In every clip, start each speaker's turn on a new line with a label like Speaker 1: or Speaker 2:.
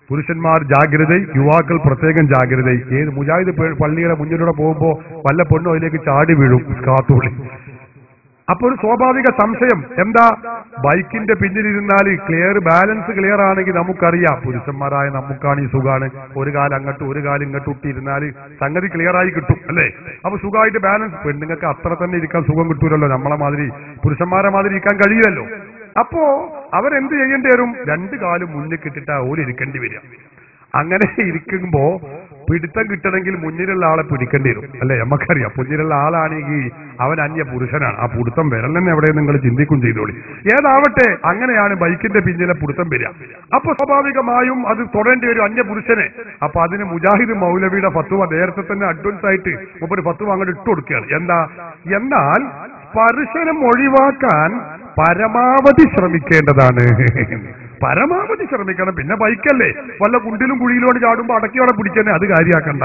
Speaker 1: പുരുഷന്മാർ ജാഗ്രത, യുവാക്കൾ പ്രത്യേകം ജാഗ്രത. ഏത് മുജാഹിദ് പള്ളിയുടെ മുന്നിലൂടെ പോകുമ്പോൾ വല്ല പെണ്ണും അതിലേക്ക് ചാടി വീഴും കാത്തുള്ളി. അപ്പൊ ഒരു സ്വാഭാവിക സംശയം എന്താ, ബൈക്കിന്റെ പിന്നിലിരുന്നാൽ ബാലൻസ് ക്ലിയർ ആണെങ്കിൽ നമുക്കറിയാം, പുരുഷന്മാരായ നമുക്കാണ് ഈ സുഖാണ്, ഒരു കാലം അങ്ങോട്ട് ഒരു കാലം ഇങ്ങോട്ട് ഇട്ടിരുന്നാൽ സംഗതി ക്ലിയർ ആയി കിട്ടും അല്ലേ. അപ്പൊ സുഖമായിട്ട് ബാലൻസ്. പെണ്ണുങ്ങൾക്ക് അത്ര തന്നെ ഇരിക്കാൻ സുഖം കിട്ടൂലല്ലോ, നമ്മളെ മാതിരി പുരുഷന്മാരെ മാതിരി ഇരിക്കാൻ കഴിയില്ലല്ലോ. അപ്പോ അവരെന്ത് ചെയ്യേണ്ടി വരും, രണ്ടു കാലും മുന്നിൽ കിട്ടിട്ടാ ഓര് ഇരിക്കേണ്ടി വരിക. അങ്ങനെ ഇരിക്കുമ്പോ പിടുത്തം കിട്ടണമെങ്കിൽ മുന്നിലുള്ള ആളെ പിടിക്കേണ്ടി വരും അല്ലെ. നമുക്കറിയാം മുന്നിലുള്ള ആളാണെങ്കിൽ അവൻ അന്യ പുരുഷനാണ്, ആ പിടുത്തം വിരൽ തന്നെ എവിടെ നിങ്ങൾ ചിന്തിക്കും ചെയ്തോളി. ഏതാവട്ടെ, അങ്ങനെയാണ് ബൈക്കിന്റെ പിന്നിലെ പിടുത്തം വരിക. അപ്പൊ സ്വാഭാവികമായും അത് തൊടേണ്ടി വരും അന്യ പുരുഷനെ. അപ്പൊ അതിന് മുജാഹിദ് മൗലവിയുടെ ഫത്വ നേരത്തെ തന്നെ അഡ്വാൻസ് ആയിട്ട് ഒരു ഫത്വ അങ്ങോട്ട് ഇട്ടു കൊടുക്കുകയാണ്. എന്നാൽ സ്പർശനം ഒഴിവാക്കാൻ പരമാവധി ശ്രമിക്കേണ്ടതാണ്. പരമാവധി ശ്രമിക്കണം. പിന്നെ ബൈക്കല്ലേ, വല്ല കുണ്ടിലും കുഴിയിലോട് ചാടുമ്പോ അടക്കിയോടെ പിടിച്ചെന്നെ, അത് കാര്യാക്കണ്ട.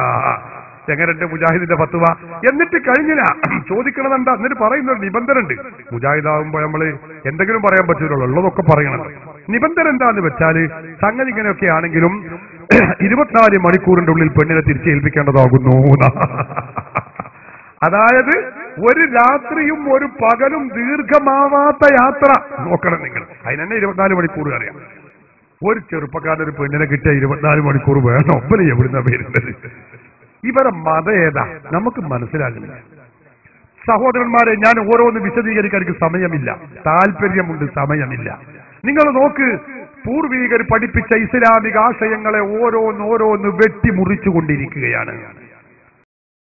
Speaker 1: എങ്ങനെയുണ്ട് മുജാഹിദിന്റെ ഫത്വ? എന്നിട്ട് കഴിഞ്ഞില്ല, ചോദിക്കണത് എന്താ, എന്നിട്ട് പറയുന്ന ഒരു നിബന്ധന ഉണ്ട്. മുജാഹിദാകുമ്പോ നമ്മള് എന്തെങ്കിലും പറയാൻ പറ്റൂലോ, ഉള്ളതൊക്കെ പറയണം. നിബന്ധന എന്താന്ന് വെച്ചാല്, സംഗതി ഇങ്ങനെയൊക്കെ ആണെങ്കിലും 24 മണിക്കൂറിന്റെ ഉള്ളിൽ പെണ്ണിനെ തിരിച്ചേൽപ്പിക്കേണ്ടതാകുന്നു. അതായത് ഒരു രാത്രിയും ഒരു പകലും ദീർഘമാവാത്ത യാത്ര നോക്കണം നിങ്ങൾ. അതിനെന്നെ 24 മണിക്കൂർ അറിയാം. ഒരു ചെറുപ്പക്കാരൻ ഒരു പെണ്ണിനെ കിട്ടിയ 24 മണിക്കൂർ വേണം. ഒപ്പന എവിടുന്ന പേരുണ്ടത്? ഇവരെ മതം ഏതാ നമുക്ക് മനസ്സിലാകുന്നില്ല. സഹോദരന്മാരെ, ഞാൻ ഓരോന്ന് വിശദീകരിക്കാൻ എനിക്ക് സമയമില്ല, താല്പര്യമുണ്ട്, സമയമില്ല. നിങ്ങൾ നോക്ക്, പൂർവീകർ പഠിപ്പിച്ച ഇസ്ലാമിക ആശയങ്ങളെ ഓരോന്ന് വെട്ടിമുറിച്ചു കൊണ്ടിരിക്കുകയാണ്.